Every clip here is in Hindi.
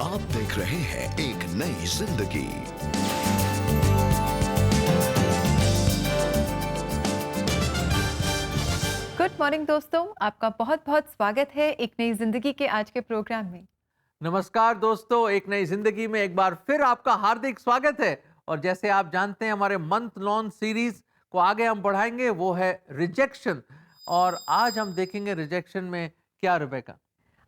आप देख रहे हैं एक नई जिंदगी। गुड मॉर्निंग दोस्तों, आपका बहुत बहुत स्वागत है एक नई जिंदगी के आज के प्रोग्राम में। नमस्कार दोस्तों, एक नई जिंदगी में एक बार फिर आपका हार्दिक स्वागत है। और जैसे आप जानते हैं, हमारे मंथ लॉन्ग सीरीज को आगे हम बढ़ाएंगे, वो है रिजेक्शन। और आज हम देखेंगे रिजेक्शन में क्या, रिबेका?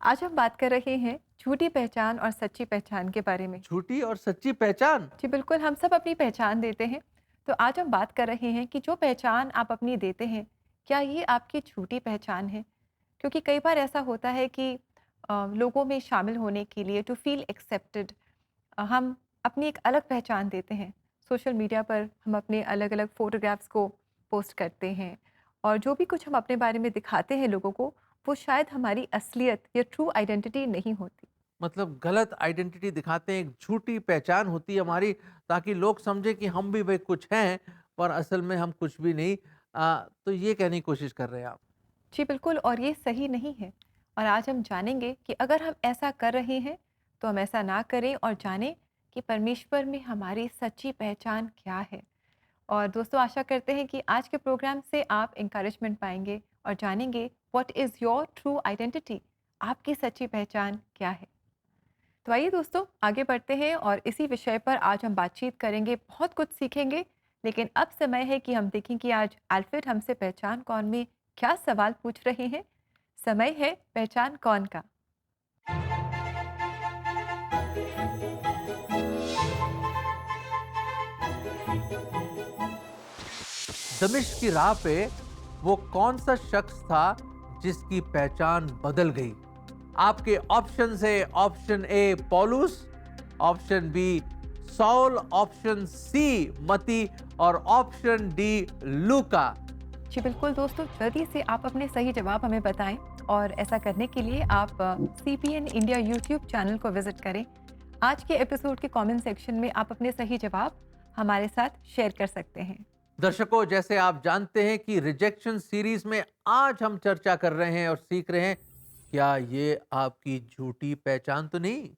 आज हम बात कर रहे हैं झूठी पहचान और सच्ची पहचान के बारे में। झूठी और सच्ची पहचान। जी बिल्कुल, हम सब अपनी पहचान देते हैं। तो आज हम बात कर रहे हैं कि जो पहचान आप अपनी देते हैं, क्या ये आपकी झूठी पहचान है? क्योंकि कई बार ऐसा होता है कि लोगों में शामिल होने के लिए, टू फील एक्सेप्टेड, हम अपनी एक अलग पहचान देते हैं। सोशल मीडिया पर हम अपने अलग अलग फ़ोटोग्राफ्स को पोस्ट करते हैं, और जो भी कुछ हम अपने बारे में दिखाते हैं लोगों को, वो शायद हमारी असलियत या ट्रू आइडेंटिटी नहीं होती। मतलब गलत आइडेंटिटी दिखाते हैं, एक झूठी पहचान होती है हमारी, ताकि लोग समझे कि हम भी भाई कुछ हैं, पर असल में हम कुछ भी नहीं। तो ये कहने की कोशिश कर रहे हैं आप? जी बिल्कुल, और ये सही नहीं है। और आज हम जानेंगे कि अगर हम ऐसा कर रहे हैं तो हम ऐसा ना करें, और जानें कि परमेश्वर में हमारी सच्ची पहचान क्या है। और दोस्तों, आशा करते हैं कि आज के प्रोग्राम से आप इंकरेजमेंट पाएंगे और जानेंगे what is your true identity, आपकी सच्ची पहचान क्या है। तो आइए दोस्तों, आगे बढ़ते हैं और इसी विषय पर आज हम बातचीत करेंगे, बहुत कुछ सीखेंगे। लेकिन अब समय है कि हम देखें कि आज अल्फ्रेड हमसे पहचान कौन में क्या सवाल पूछ रहे हैं। समय है पहचान कौन का। दमिश्क की राह पे वो कौन सा शख्स था जिसकी पहचान बदल गई? आपके ऑप्शन है, ऑप्शन ए पौलुस, option B Saul, option C मती और ऑप्शन डी लूका। जी बिल्कुल दोस्तों, जल्दी से आप अपने सही जवाब हमें बताएं, और ऐसा करने के लिए आप CPN इंडिया यूट्यूब चैनल को विजिट करें। आज के एपिसोड के कमेंट सेक्शन में आप अपने सही जवाब हमारे साथ शेयर कर सकते हैं। दर्शकों, जैसे आप जानते हैं कि रिजेक्शन सीरीज में आज हम चर्चा कर रहे हैं और सीख रहे हैं, क्या ये आपकी झूठी पहचान तो नहीं?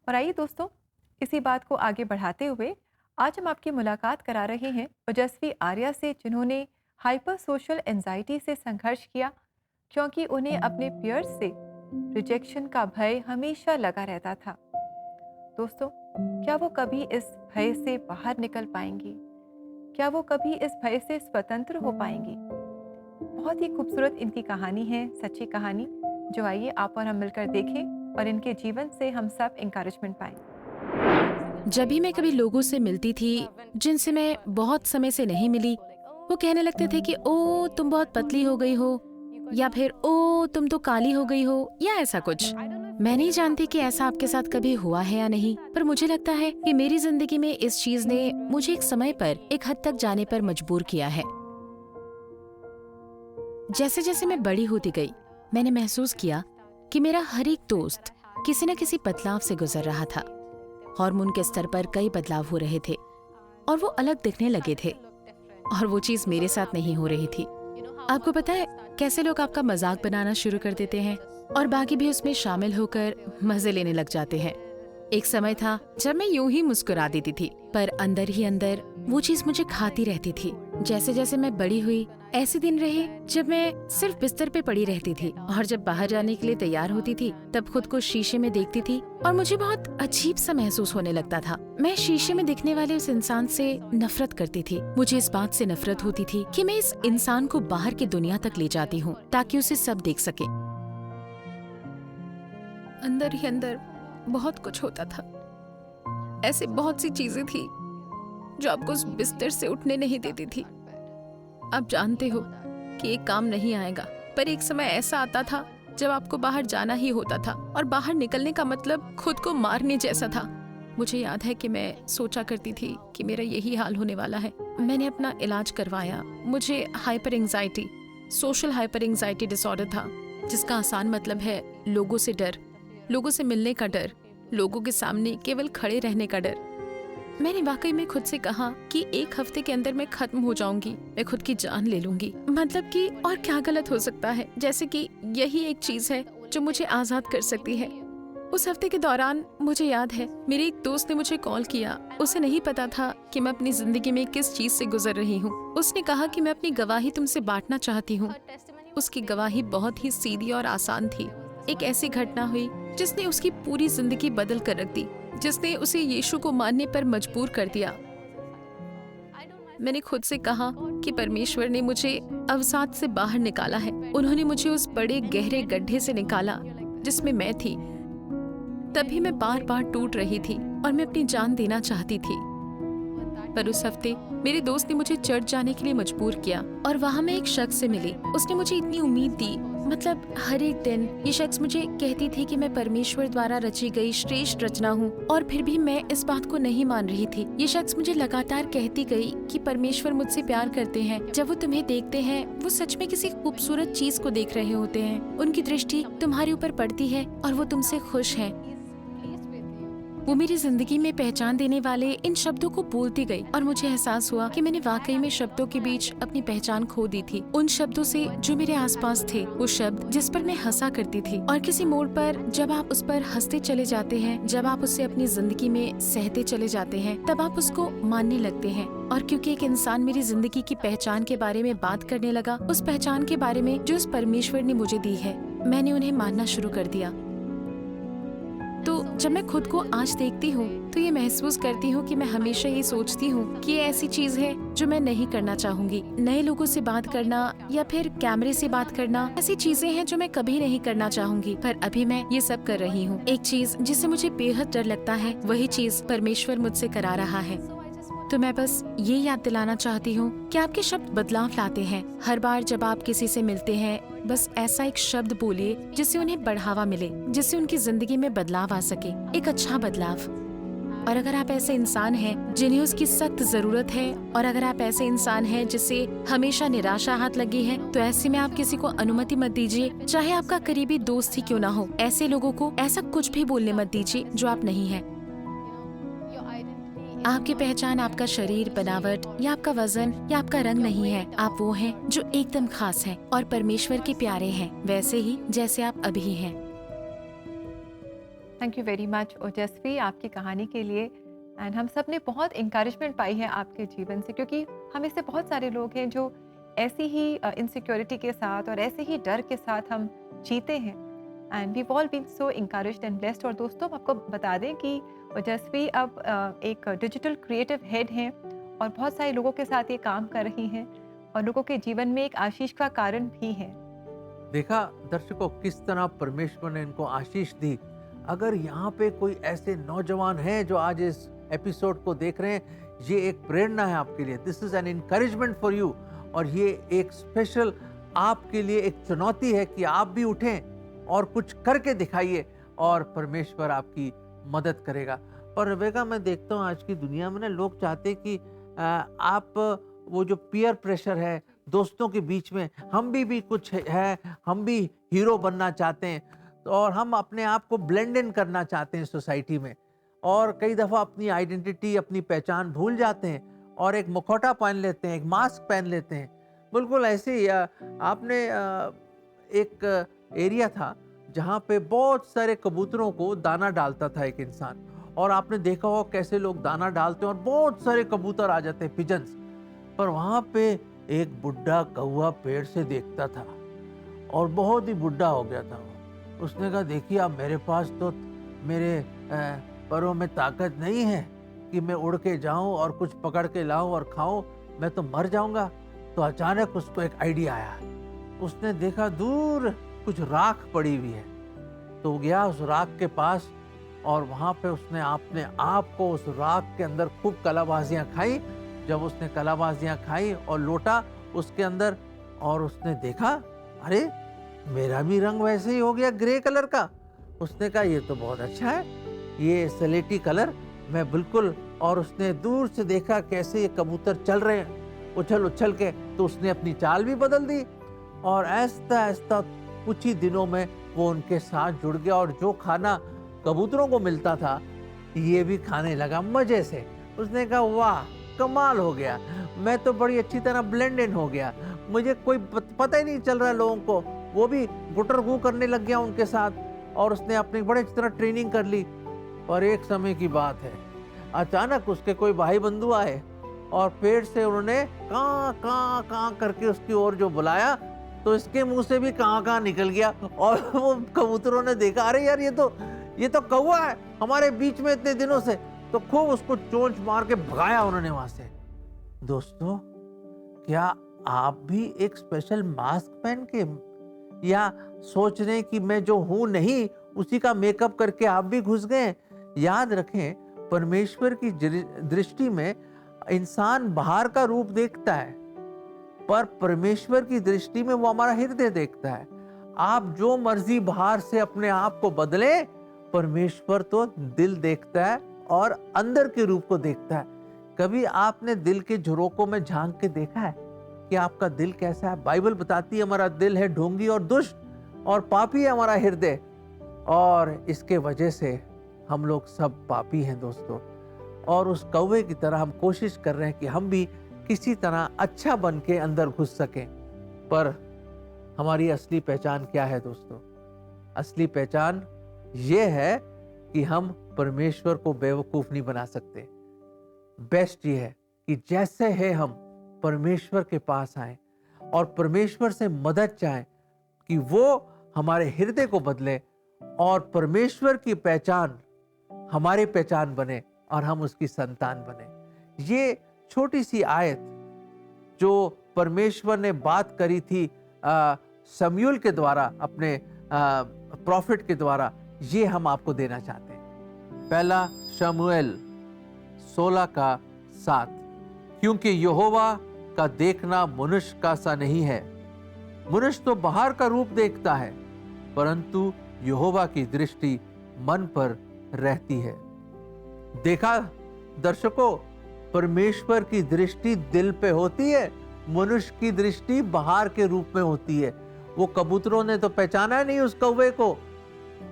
और आइए दोस्तों, इसी बात को आगे बढ़ाते हुए आज हम आपकी मुलाकात करा रहे हैं ओजस्वी आर्या से, जिन्होंने हाइपर सोशल एंजाइटी से संघर्ष किया, क्योंकि उन्हें अपने पियर्स से रिजेक्शन का भय हमेशा लगा रहता था। दोस्तों, क्या वो कभी इस भय से बाहर निकल पाएंगी? क्या वो कभी इस भय से स्वतंत्र हो पाएंगी? बहुत ही खूबसूरत इनकी कहानी है, सच्ची कहानी, जो आइए आप और हम मिलकर देखें और इनके जीवन से हम सब इंकरेजमेंट पाएं। जब भी मैं कभी लोगों से मिलती थी जिनसे मैं बहुत समय से नहीं मिली, वो कहने लगते थे कि ओ तुम बहुत पतली हो गई हो, या फिर ओ तुम तो काली हो गई हो, या ऐसा कुछ। मैं नहीं जानती कि ऐसा आपके साथ कभी हुआ है या नहीं, पर मुझे लगता है कि मेरी जिंदगी में इस चीज ने मुझे एक समय पर एक हद तक जाने पर मजबूर किया है। जैसे जैसे मैं बड़ी होती गई, मैंने महसूस किया कि मेरा हर एक दोस्त किसी न किसी बदलाव से गुजर रहा था। हार्मोन के स्तर पर कई बदलाव हो रहे थे और वो अलग दिखने लगे थे, और वो चीज मेरे साथ नहीं हो रही थी। आपको पता है कैसे लोग आपका मजाक बनाना शुरू कर देते हैं और बाकी भी उसमें शामिल होकर मजे लेने लग जाते हैं। एक समय था जब मैं यूं ही मुस्कुरा देती थी, पर अंदर ही अंदर वो चीज मुझे खाती रहती थी। जैसे जैसे मैं बड़ी हुई, ऐसे दिन रहे जब मैं सिर्फ बिस्तर पे पड़ी रहती थी, और जब बाहर जाने के लिए तैयार होती थी तब खुद को शीशे में देखती थी और मुझे बहुत अजीब सा महसूस होने लगता था। मैं शीशे में दिखने वाले उस इंसान से नफरत करती थी। मुझे इस बात से नफरत होती थी कि मैं इस इंसान को बाहर की दुनिया तक ले जाती हूँ ताकि उसे सब देख सके। अंदर ही अंदर बहुत कुछ होता था। ऐसे बहुत सी चीजें थी जो आपको उस बिस्तर से उठने नहीं देती थी। आप जानते हो कि एक काम नहीं आएगा, पर एक समय ऐसा आता था जब आपको बाहर जाना ही होता था, और बाहर निकलने का मतलब खुद को मारने जैसा था। मुझे याद है कि मैं सोचा करती थी कि मेरा यही हाल होने वाला है। मैंने अपना इलाज करवाया। मुझे hyper anxiety, social hyper anxiety disorder था, जिसका आसान मतलब है लोगों से डर, लोगों से मिलने का डर, लोगों के सामने केवल खड़े रहने का डर। मैंने वाकई में खुद से कहा कि एक हफ्ते के अंदर मैं खत्म हो जाऊंगी, मैं खुद की जान ले लूंगी। मतलब कि और क्या गलत हो सकता है, जैसे कि यही एक चीज है जो मुझे आजाद कर सकती है। उस हफ्ते के दौरान मुझे याद है मेरे एक दोस्त ने मुझे कॉल किया। उसे नहीं पता था कि मैं अपनी जिंदगी में किस चीज से गुजर रही हूँ। उसने कहा कि मैं अपनी गवाही तुमसे बांटना चाहती हूँ। उसकी गवाही बहुत ही सीधी और आसान थी। एक ऐसी घटना हुई जिसने उसकी पूरी जिंदगी बदल कर रख दी, जिसने उसे यीशु को मानने पर मजबूर कर दिया। मैंने खुद से कहा कि परमेश्वर ने मुझे अवसाद से बाहर निकाला है। उन्होंने मुझे उस बड़े गहरे गड्ढे से निकाला जिसमें मैं थी। तभी मैं बार बार टूट रही थी और मैं अपनी जान देना चाहती थी। पर उस हफ्ते मेरे दोस्त ने मुझे चर्च जाने के लिए मजबूर किया और वहाँ मैं एक शख्स से मिली। उसने मुझे इतनी उम्मीद दी, मतलब हर एक दिन ये शख्स मुझे कहती थी कि मैं परमेश्वर द्वारा रची गई श्रेष्ठ रचना हूँ, और फिर भी मैं इस बात को नहीं मान रही थी। ये शख्स मुझे लगातार कहती गई कि परमेश्वर मुझसे प्यार करते हैं। जब वो तुम्हें देखते हैं वो सच में किसी खूबसूरत चीज को देख रहे होते हैं। उनकी दृष्टि तुम्हारे ऊपर पड़ती है और वो तुमसे खुश है। वो मेरी जिंदगी में पहचान देने वाले इन शब्दों को बोलती गई और मुझे एहसास हुआ कि मैंने वाकई में शब्दों के बीच अपनी पहचान खो दी थी। उन शब्दों से जो मेरे आसपास थे, वो शब्द जिस पर मैं हंसा करती थी। और किसी मोड़ पर जब आप उस पर हंसते चले जाते हैं, जब आप उससे अपनी जिंदगी में सहते चले जाते हैं, तब आप उसको मानने लगते हैं। और क्योंकि एक इंसान मेरी जिंदगी की पहचान के बारे में बात करने लगा, उस पहचान के बारे में जो उस परमेश्वर ने मुझे दी है, मैंने उन्हें मानना शुरू कर दिया। तो जब मैं खुद को आज देखती हूँ तो ये महसूस करती हूँ कि मैं हमेशा ये सोचती हूँ कि ये ऐसी चीज है जो मैं नहीं करना चाहूंगी। नए लोगों से बात करना या फिर कैमरे से बात करना, ऐसी चीजें हैं जो मैं कभी नहीं करना चाहूंगी, पर अभी मैं ये सब कर रही हूँ। एक चीज जिससे मुझे बेहद डर लगता है, वही चीज परमेश्वर मुझसे करा रहा है। तो मैं बस ये याद दिलाना चाहती हूँ कि आपके शब्द बदलाव लाते हैं। हर बार जब आप किसी से मिलते हैं, बस ऐसा एक शब्द बोलिए जिससे उन्हें बढ़ावा मिले, जिससे उनकी जिंदगी में बदलाव आ सके, एक अच्छा बदलाव। और अगर आप ऐसे इंसान हैं जिन्हें उसकी सख्त जरूरत है, और अगर आप ऐसे इंसान हैं जिसे हमेशा निराशा हाथ लगी है, तो ऐसे में आप किसी को अनुमति मत दीजिए, चाहे आपका करीबी दोस्त ही क्यों ना हो। ऐसे लोगों को ऐसा कुछ भी बोलने मत दीजिए जो आप नहीं हैं। आपकी पहचान आपका शरीर, बनावट या आपका वजन या आपका रंग नहीं है। आप वो हैं जो एकदम खास हैं और परमेश्वर के प्यारे हैं, वैसे ही जैसे आप अभी हैं। थैंक यू वेरी मच ओजस्वी आपकी कहानी के लिए। एंड हम सब ने बहुत इंकरेजमेंट पाई है आपके जीवन से, क्योंकि हम इससे बहुत सारे लोग हैं जो ऐसी ही इनसिक्योरिटी के साथ और ऐसे ही डर के साथ हम जीते हैं। And we all been so encouraged and blessed. और दोस्तों, हम आपको बता दें कि ओजस्वी अब एक डिजिटल क्रिएटिव हेड हैं और बहुत सारे लोगों के साथ ये काम कर रही हैं और लोगों के जीवन में एक आशीष का कारण भी है। देखा दर्शकों किस तरह परमेश्वर ने इनको आशीष दी। अगर यहाँ पे कोई ऐसे नौजवान हैं जो आज इस एपिसोड को देख रहे हैं, ये एक प्रेरणा है आपके लिए। This is an encouragement for you. और ये एक स्पेशल आपके लिए एक चुनौती है कि आप भी उठें और कुछ करके दिखाइए और परमेश्वर आपकी मदद करेगा। पर रेबेका, मैं देखता हूँ आज की दुनिया में ना लोग चाहते हैं कि आप वो जो पीयर प्रेशर है दोस्तों के बीच में, हम भी कुछ है, हम भी हीरो बनना चाहते हैं, और हम अपने आप को ब्लेंड इन करना चाहते हैं सोसाइटी में, और कई दफ़ा अपनी आइडेंटिटी, अपनी पहचान भूल जाते हैं और एक मुखौटा पहन लेते हैं, एक मास्क पहन लेते हैं। बिल्कुल ऐसे ही आपने एक एरिया था जहाँ पे बहुत सारे कबूतरों को दाना डालता था एक इंसान, और आपने देखा हो कैसे लोग दाना डालते हैं और बहुत सारे कबूतर आ जाते हैं, पिजन्स। पर वहाँ पे एक बुढ़ा कौवा पेड़ से देखता था और बहुत ही बुढ़ा हो गया था। उसने कहा, देखिए अब मेरे पास तो मेरे पैरों में ताकत नहीं है कि मैं उड़ के जाऊं और कुछ पकड़ के लाऊं और खाऊं, मैं तो मर जाऊंगा। तो अचानक उसको एक आइडिया आया। उसने देखा दूर कुछ राख पड़ी हुई है, तो गया उस राख के पास और वहां पे उसने अपने आप को उस राख के अंदर खूब कलाबाजियां खाई। जब उसने कलाबाजियां खाई और लोटा उसके अंदर, और उसने देखा, अरे मेरा भी रंग वैसे ही हो गया, ग्रे कलर का। उसने कहा, ये तो बहुत अच्छा है, ये स्लेटी कलर मैं बिल्कुल। और उसने दूर से देखा कैसे ये कबूतर चल रहे हैं उछल उछल के, तो उसने अपनी चाल भी बदल दी और ऐसा ऐसा कुछ ही दिनों में वो उनके साथ जुड़ गया। और जो खाना कबूतरों को मिलता था ये भी खाने लगा मजे से। उसने कहा, वाह कमाल हो गया, मैं तो बड़ी अच्छी तरह ब्लेंड इन हो गया, मुझे कोई पता ही नहीं चल रहा लोगों को। वो भी गुटर गू करने लग गया उनके साथ। और उसने अपनी बड़े अच्छी तरह ट्रेनिंग कर ली। और एक समय की बात है, अचानक उसके कोई भाई बंधु आए और पेड़ से उन्होंने कां कां कां करके उसकी ओर जो बुलाया, तो इसके मुंह से भी कां कां निकल गया। और वो कबूतरों ने देखा, अरे यार ये तो कौवा है हमारे बीच में इतने दिनों से, तो खूब उसको चोंच मार के भगाया उन्होंने वहां से। दोस्तों, क्या आप भी एक स्पेशल मास्क पहन के या सोच रहे हैं कि मैं जो हूं नहीं उसी का मेकअप करके आप भी घुस गए? याद रखें, परमेश्वर की दृष्टि में इंसान बाहर का रूप देखता है, पर परमेश्वर की दृष्टि में वो हमारा हृदय देखता है। आप जो मर्जी बाहर से अपने आप को बदले, परमेश्वर तो दिल देखता है और अंदर के रूप को देखता है। कभी आपने दिल के झरोकों में झांक के देखा है कि आपका दिल कैसा है? बाइबल बताती है हमारा दिल है ढोंगी और दुष्ट और पापी है हमारा हृदय, और इसके वजह से हम लोग सब पापी हैं दोस्तों। और उस कौवे की तरह हम कोशिश कर रहे हैं कि हम भी किसी तरह अच्छा बन के अंदर घुस सकें, पर हमारी असली पहचान क्या है दोस्तों? असली पहचान ये है कि हम परमेश्वर को बेवकूफ नहीं बना सकते। बेस्ट ये है कि जैसे है हम परमेश्वर के पास आए और परमेश्वर से मदद चाहें कि वो हमारे हृदय को बदले और परमेश्वर की पहचान हमारी पहचान बने और हम उसकी संतान बने। ये छोटी सी आयत जो परमेश्वर ने बात करी थी शमूएल के द्वारा, अपने प्रॉफिट के द्वारा, ये हम आपको देना चाहते हैं। पहला शमूएल 16:7, क्योंकि यहोवा का देखना मनुष्य का सा नहीं है। मनुष्य तो बाहर का रूप देखता है, परंतु यहोवा की दृष्टि मन पर रहती है। देखा दर्शकों, परमेश्वर की दृष्टि दिल पे होती है, मनुष्य की दृष्टि बाहर के रूप में होती है। वो कबूतरों ने तो पहचाना नहीं उस कौवे को,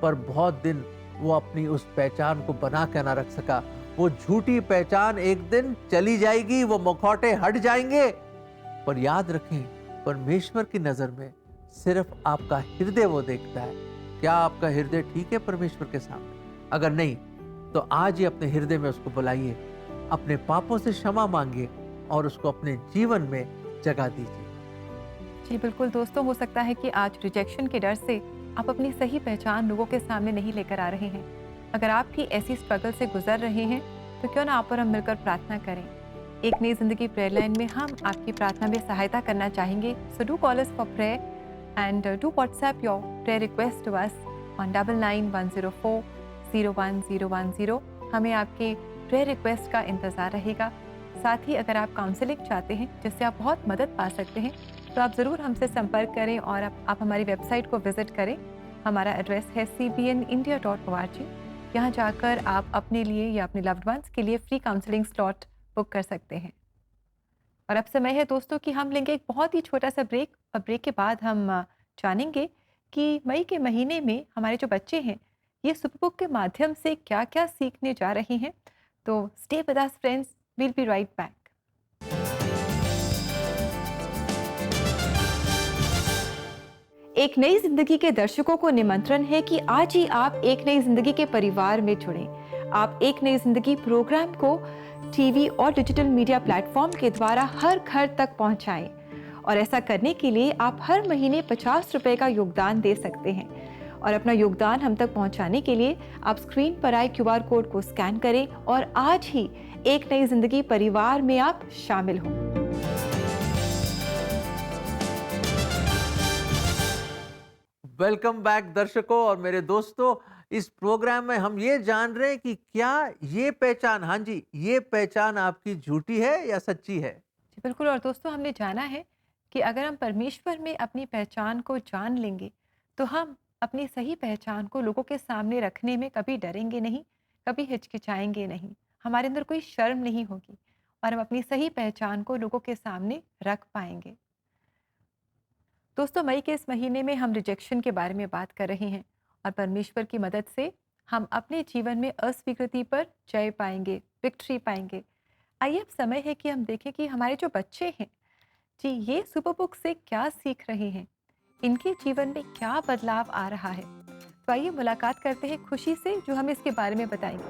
पर बहुत दिन वो अपनी उस पहचान को बना के ना रख सका। वो झूठी पहचान एक दिन चली जाएगी, वो मुखौटे हट जाएंगे, पर याद रखें, परमेश्वर की नजर में सिर्फ आपका हृदय वो देखता है। क्या आपका हृदय ठीक है परमेश्वर के सामने? अगर नहीं, तो आज ही अपने हृदय में उसको बुलाइए, अपने पापों से क्षमा मांगिए और उसको अपने जीवन में जगह दीजिए। जी बिल्कुल दोस्तों, हो सकता है कि आज रिजेक्शन के डर से आप अपनी सही पहचान लोगों के सामने नहीं लेकर आ रहे हैं। अगर आप भी ऐसी स्ट्रगल से गुजर रहे हैं, तो क्यों ना आप और हम मिलकर प्रार्थना करें। एक नई जिंदगी प्रेयर लाइन में हम आपकी प्रार्थना में सहायता करना चाहेंगे। So do call us for prayer and do WhatsApp your prayer request to us on 9910401010। हमें आपके प्रेयर रिक्वेस्ट का इंतज़ार रहेगा। साथ ही अगर आप काउंसलिंग चाहते हैं जिससे आप बहुत मदद पा सकते हैं, तो आप ज़रूर हमसे संपर्क करें और आप हमारी वेबसाइट को विज़िट करें। हमारा एड्रेस है cbnindia.org। यहाँ जाकर आप अपने लिए या अपने लव्ड वंस के लिए फ्री काउंसलिंग स्लॉट बुक कर सकते हैं। और अब समय है दोस्तों कि हम लेंगे एक बहुत ही छोटा सा ब्रेक, और ब्रेक के बाद हम जानेंगे कि मई के महीने में हमारे जो बच्चे हैं, ये सुपरबुक के माध्यम से क्या क्या सीखने जा रहे हैं। तो stay with us friends, we'll be right back. एक नई जिंदगी के दर्शकों को निमंत्रण है कि आज ही आप एक नई जिंदगी के परिवार में जुड़ें। आप एक नई जिंदगी प्रोग्राम को टीवी और डिजिटल मीडिया प्लेटफॉर्म के द्वारा हर घर तक पहुंचाएं, और ऐसा करने के लिए आप हर महीने 50 रुपए का योगदान दे सकते हैं। और अपना योगदान हम तक पहुंचाने के लिए आप स्क्रीन पर आए QR कोड को स्कैन करें और आज ही एक नई जिंदगी परिवार में आप शामिल हों। वेलकम बैक दर्शकों और मेरे दोस्तों। इस प्रोग्राम में हम ये जान रहे हैं कि क्या ये पहचान, हाँ जी, ये पहचान आपकी झूठी है या सच्ची है? जी बिल्कुल। और दोस्तों, हमने जाना है कि अगर हम परमेश्वर में अपनी पहचान को जान लेंगे, तो हम अपनी सही पहचान को लोगों के सामने रखने में कभी डरेंगे नहीं, कभी हिचकिचाएंगे नहीं, हमारे अंदर कोई शर्म नहीं होगी, और हम अपनी सही पहचान को लोगों के सामने रख पाएंगे। दोस्तों, मई के इस महीने में हम रिजेक्शन के बारे में बात कर रहे हैं, और परमेश्वर की मदद से हम अपने जीवन में अस्वीकृति पर जय पाएंगे, विक्ट्री पाएंगे। आइए अब समय है कि हम देखें कि हमारे जो बच्चे हैं जी, ये सुपर बुक से क्या सीख रहे हैं, इनके जीवन में क्या बदलाव आ रहा है। तो आइए मुलाकात करते हैं खुशी से, जो हमें इसके बारे में बताएंगे।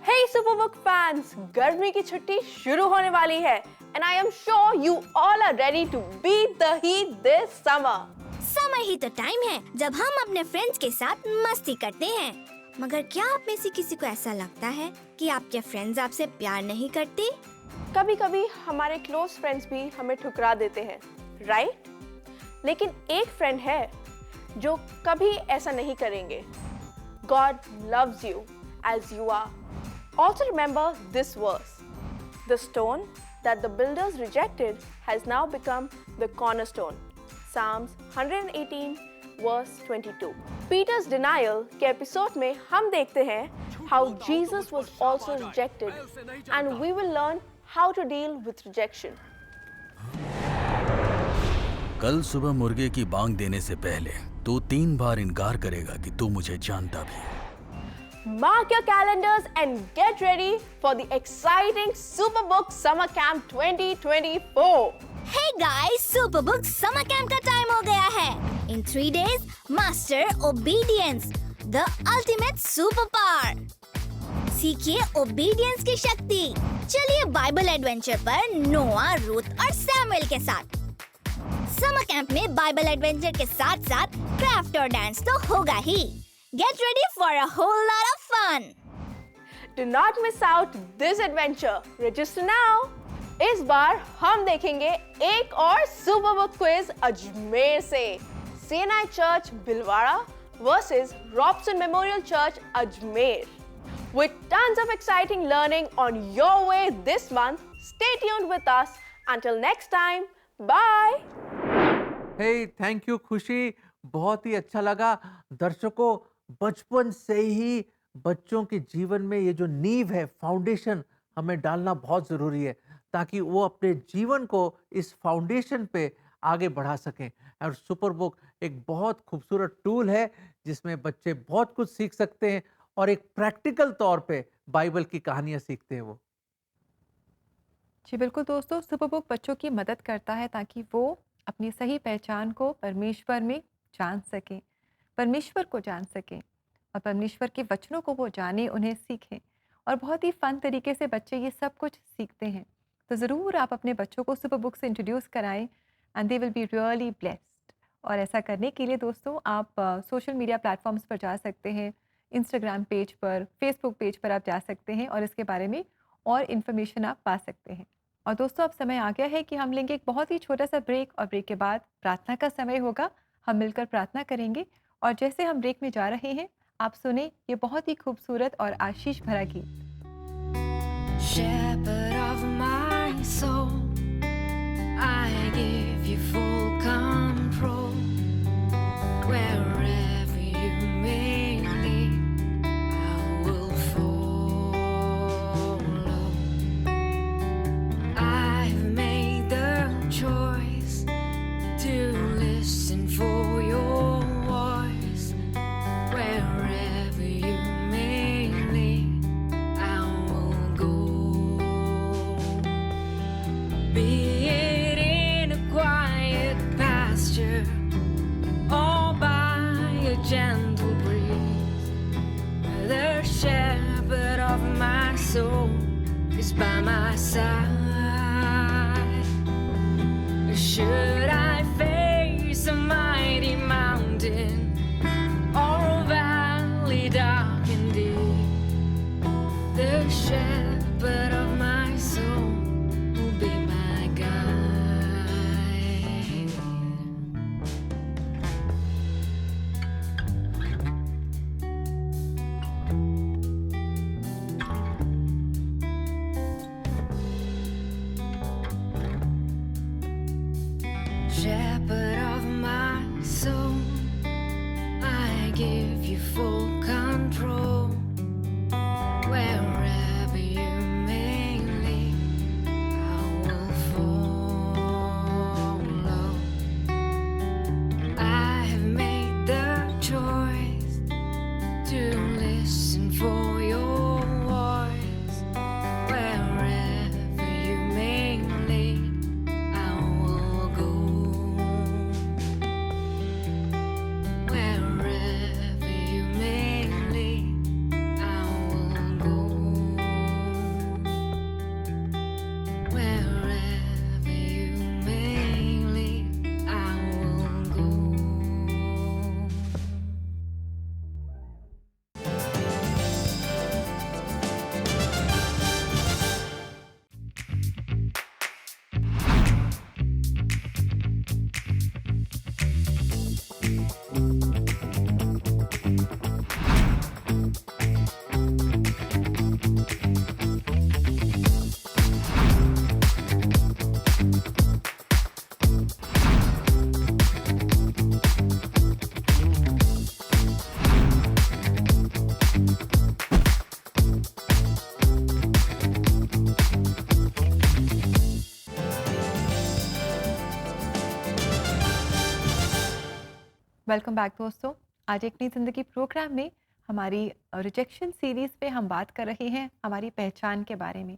Hey Superbook fans, गर्मी की छुट्टी शुरू होने वाली है and I am sure you all are ready to beat the heat this summer. Summer ही तो टाइम है जब हम अपने फ्रेंड्स के साथ मस्ती करते हैं। मगर क्या आप में से किसी को ऐसा लगता है कि आपके फ्रेंड्स आपसे प्यार नहीं करते? कभी-कभी हमारे क्लोज फ्रेंड्स भी हमें ठुकरा देते हैं, राइट? लेकिन एक फ्रेंड है जो कभी ऐसा नहीं करेंगे। God loves you as you are. Also remember this verse. The stone that the builders rejected has now become the cornerstone. Psalms 118 verse 22. Peter's denial के एपिसोड में हम देखते हैं how Jesus was also rejected and we will learn how to deal with rejection. कल सुबह मुर्गे की बांग देने से पहले तू 3 बार इनकार करेगा कि तू मुझे जानता भी है। Mark your calendars and get ready for the exciting Superbook Summer Camp 2024. Hey guys, Superbook Summer Camp का टाइम हो गया है। In 3 days, master obedience, the ultimate superpower. सीखिए obedience की शक्ति। चलिए बाइबल एडवेंचर पर नोआ, रूथ और सैमुएल के साथ। समर कैंप में बाइबल एडवेंचर के साथ साथ क्राफ्ट और डांस तो होगा ही। Get ready for a whole lot of fun. Do not miss out this adventure. Register now. इस बार हम देखेंगे एक और Superbook क्विज अजमेर से। Shehnai church Bhilwara versus Robson Memorial Church Ajmer. With tons of exciting learning on your way this month. Stay tuned with us. Until next time, bye. Hey thank you Khushi, बहुत ही अच्छा लगा। दर्शकों, बचपन से ही बच्चों के जीवन में ये जो नींव है, फाउंडेशन हमें डालना बहुत ज़रूरी है, ताकि वो अपने जीवन को इस फाउंडेशन पे आगे बढ़ा सकें। और सुपरबुक एक बहुत खूबसूरत टूल है जिसमें बच्चे बहुत कुछ सीख सकते हैं और एक प्रैक्टिकल तौर पे बाइबल की कहानियाँ सीखते हैं वो। जी बिल्कुल दोस्तों, सुपरबुक बच्चों की मदद करता है ताकि वो अपनी सही पहचान को परमेश्वर में जान सकें, परमेश्वर को जान सकें और परमेश्वर के वचनों को वो जाने, उन्हें सीखें। और बहुत ही फ़न तरीके से बच्चे ये सब कुछ सीखते हैं। तो ज़रूर आप अपने बच्चों को सुपरबुक से इंट्रोड्यूस कराएं and they will be really blessed. और ऐसा करने के लिए दोस्तों आप सोशल मीडिया प्लेटफॉर्म्स पर जा सकते हैं, इंस्टाग्राम पेज पर, फेसबुक पेज पर आप जा सकते हैं और इसके बारे में और इन्फॉर्मेशन आप पा सकते हैं। और दोस्तों अब समय आ गया है कि हम लेंगे एक बहुत ही छोटा सा ब्रेक और ब्रेक के बाद प्रार्थना का समय होगा। हम मिलकर प्रार्थना करेंगे और जैसे हम ब्रेक में जा रहे हैं आप सुने ये बहुत ही खूबसूरत और आशीष भरा गीत। Shepherd of my soul, I give you full control. Wherever you may lead, I will follow. I've made the choice to listen for your voice. Wherever you may lead, I will go. Be it in a quiet pasture or by a gentle breeze, the shepherd of my soul is by my side. Should I face a mighty mountain or a valley dark and deep, the shepherd of my soul will be my guide. Shepherd of my soul, I give you full control. Wherever you welcome back दोस्तों। आज एक नई ज़िंदगी प्रोग्राम में हमारी रिजेक्शन सीरीज़ पे हम बात कर रहे हैं हमारी पहचान के बारे में।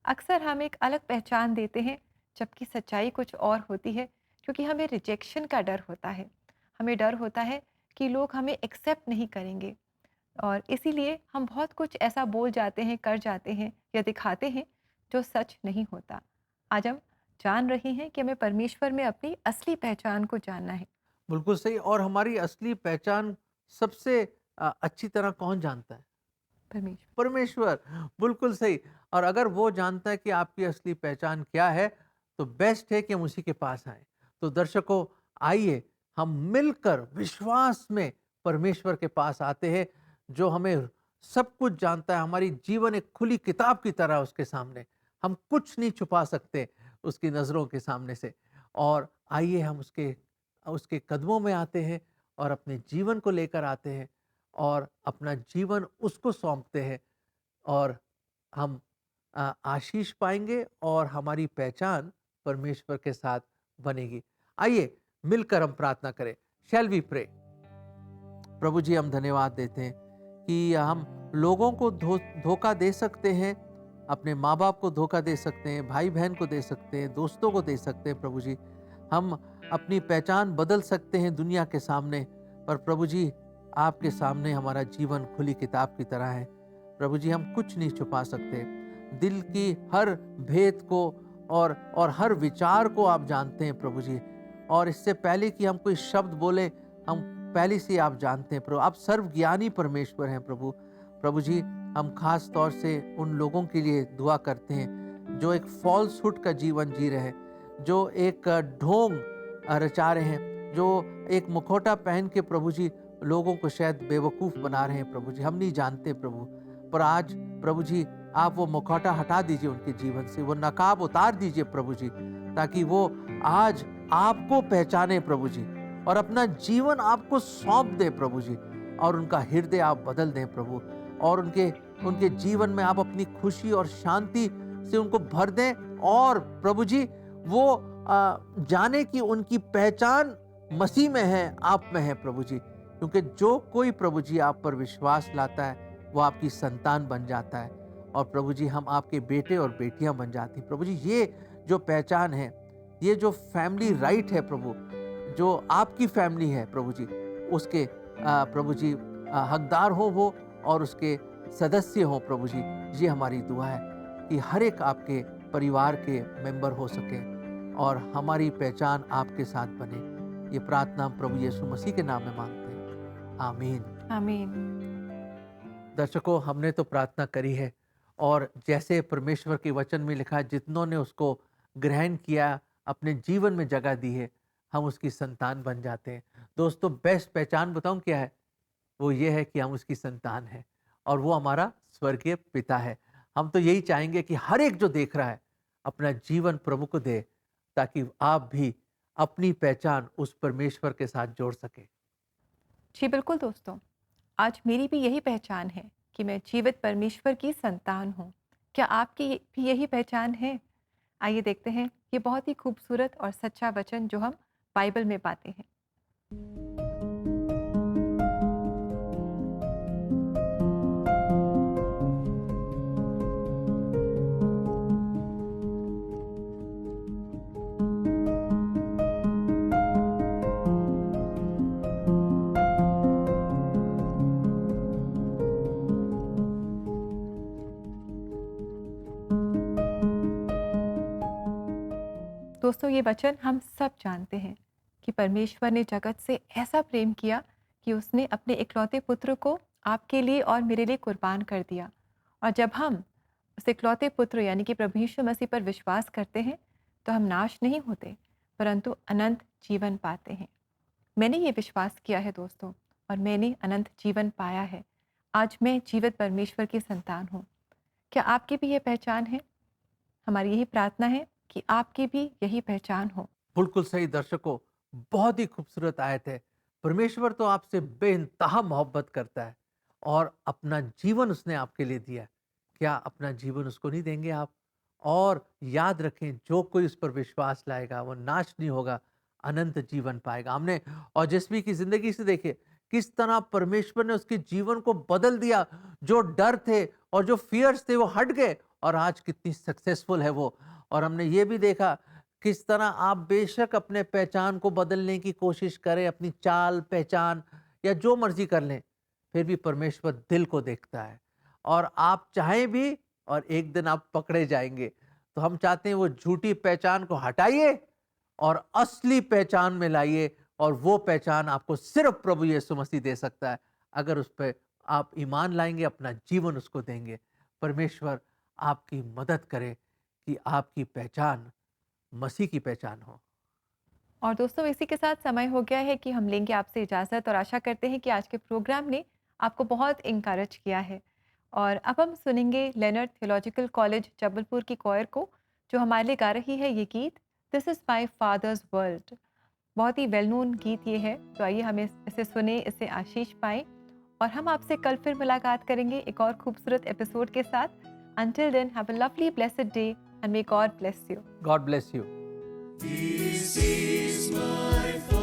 अक्सर हम एक अलग पहचान देते हैं जबकि सच्चाई कुछ और होती है, क्योंकि हमें रिजेक्शन का डर होता है। हमें डर होता है कि लोग हमें एक्सेप्ट नहीं करेंगे और इसीलिए हम बहुत कुछ ऐसा बोल जाते हैं, कर जाते हैं या दिखाते हैं जो सच नहीं होता। आज हम जान रहे हैं कि हमें परमेश्वर में अपनी असली पहचान को जानना है। बिल्कुल सही। और हमारी असली पहचान सबसे अच्छी तरह कौन जानता है? परमेश्वर। परमेश्वर। बिल्कुल सही। और अगर वो जानता है कि आपकी असली पहचान क्या है, तो बेस्ट है कि हम उसी के पास आएँ। तो दर्शकों, आइए हम मिलकर विश्वास में परमेश्वर के पास आते हैं, जो हमें सब कुछ जानता है। हमारी जीवन एक खुली किताब की तरह है उसके सामने। हम कुछ नहीं छुपा सकते उसकी नज़रों के सामने से। और आइए हम उसके उसके कदमों में आते हैं और अपने जीवन को लेकर आते हैं और अपना जीवन उसको सौंपते हैं, और हम आशीष पाएंगे और हमारी पहचान परमेश्वर के साथ बनेगी। आइए मिलकर हम प्रार्थना करें। Shall we pray. प्रभु जी, हम धन्यवाद देते हैं कि हम लोगों को धोखा दे सकते हैं, अपने माँ बाप को धोखा दे सकते हैं, भाई बहन को दे सकते हैं, दोस्तों को दे सकते हैं। प्रभु जी, हम अपनी पहचान बदल सकते हैं दुनिया के सामने, पर प्रभु जी आपके सामने हमारा जीवन खुली किताब की तरह है। प्रभु जी, हम कुछ नहीं छुपा सकते। दिल की हर भेद को और हर विचार को आप जानते हैं प्रभु जी। और इससे पहले कि हम कोई शब्द बोले, हम पहले से आप जानते हैं प्रभु। आप सर्वज्ञानी परमेश्वर हैं प्रभु। प्रभु जी, हम खास तौर से उन लोगों के लिए दुआ करते हैं जो एक फॉल्सहुड का जीवन जी रहे हैं, जो एक ढोंग रचा रहे हैं, जो एक मुखौटा पहन के प्रभु जी लोगों को शायद बेवकूफ़ बना रहे हैं प्रभु जी। हम नहीं जानते प्रभु, पर आज प्रभु जी आप वो मुखौटा हटा दीजिए उनके जीवन से, वो नकाब उतार दीजिए प्रभु जी, ताकि वो आज आपको पहचाने प्रभु जी और अपना जीवन आपको सौंप दे प्रभु जी, और उनका हृदय आप बदल दें प्रभु, और उनके जीवन में आप अपनी खुशी और शांति से उनको भर दें। और प्रभु जी वो जाने कि उनकी पहचान मसीह में है, आप में है प्रभु जी, क्योंकि जो कोई प्रभु जी आप पर विश्वास लाता है वो आपकी संतान बन जाता है, और प्रभु जी हम आपके बेटे और बेटियां बन जाती हैं प्रभु जी। ये जो पहचान है, ये जो फैमिली राइट है प्रभु, जो आपकी फैमिली है प्रभु जी, उसके प्रभु जी हकदार हो वो और उसके सदस्य हो प्रभु जी। ये हमारी दुआ है कि हर एक आपके परिवार के मेंबर हो सके और हमारी पहचान आपके साथ बने। ये प्रार्थना हम प्रभु यीशु मसीह के नाम में मांगते हैं, आमीन। आमीन। दर्शकों, हमने तो प्रार्थना करी है, और जैसे परमेश्वर के वचन में लिखा है, जितनों ने उसको ग्रहण किया, अपने जीवन में जगह दी है, हम उसकी संतान बन जाते हैं। दोस्तों, बेस्ट पहचान बताऊं क्या है? वो ये है कि हम उसकी संतान हैं और वो हमारा स्वर्गीय पिता है। हम तो यही चाहेंगे कि हर एक जो देख रहा है अपना जीवन प्रभु को दे, ताकि आप भी अपनी पहचान उस परमेश्वर के साथ जोड़ सके। जी बिल्कुल दोस्तों, आज मेरी भी यही पहचान है कि मैं जीवित परमेश्वर की संतान हूँ। क्या आपकी भी यही पहचान है? आइए देखते हैं ये बहुत ही खूबसूरत और सच्चा वचन जो हम बाइबल में पाते हैं। दोस्तों, ये वचन हम सब जानते हैं कि परमेश्वर ने जगत से ऐसा प्रेम किया कि उसने अपने इकलौते पुत्र को आपके लिए और मेरे लिए कुर्बान कर दिया। और जब हम उस इकलौते पुत्र यानी कि प्रभु यीशु मसीह पर विश्वास करते हैं तो हम नाश नहीं होते, परंतु अनंत जीवन पाते हैं। मैंने ये विश्वास किया है दोस्तों, और मैंने अनंत जीवन पाया है। आज मैं जीवित परमेश्वर की संतान हूँ। क्या आपकी भी ये पहचान है? हमारी यही प्रार्थना है कि आपकी भी यही पहचान हो। बिल्कुल सही दर्शकों, बहुत ही खूबसूरत आयत है। परमेश्वर तो आपसे बेइंतहा मोहब्बत करता है और अपना जीवन उसने आपके लिए दिया है। क्या अपना जीवन उसको नहीं देंगे आप? और याद रखें, जो कोई उस पर विश्वास लाएगा वो नाश नहीं होगा, अनंत जीवन पाएगा। हमने ओजस्वी की जिंदगी से देखे किस तरह परमेश्वर ने उसके जीवन को बदल दिया। जो डर थे और जो फियर्स थे वो हट गए और आज कितनी सक्सेसफुल है वो। और हमने ये भी देखा किस तरह आप बेशक अपने पहचान को बदलने की कोशिश करें, अपनी चाल पहचान या जो मर्जी कर लें, फिर भी परमेश्वर दिल को देखता है और आप चाहें भी और एक दिन आप पकड़े जाएंगे। तो हम चाहते हैं वो झूठी पहचान को हटाइए और असली पहचान में लाइए, और वो पहचान आपको सिर्फ प्रभु यीशु मसीह दे सकता है। अगर उस पर आप ईमान लाएंगे, अपना जीवन उसको देंगे। परमेश्वर आपकी मदद करे कि आपकी पहचान मसीह की पहचान हो। और दोस्तों, इसी के साथ समय हो गया है कि हम लेंगे आपसे इजाज़त और आशा करते हैं कि आज के प्रोग्राम ने आपको बहुत इंकरेज किया है। और अब हम सुनेंगे लेनर्ड थियोलॉजिकल कॉलेज जबलपुर की कोयर को, जो हमारे लिए गा रही है ये गीत this is my father's world. बहुत ही वेल नोन गीत ये है, तो आइए हम इसे सुने, इसे आशीष पाएँ और हम आपसे कल फिर मुलाकात करेंगे एक और खूबसूरत एपिसोड के साथ। Until then, have a lovely, blessed day and may God bless you. God bless you. This is my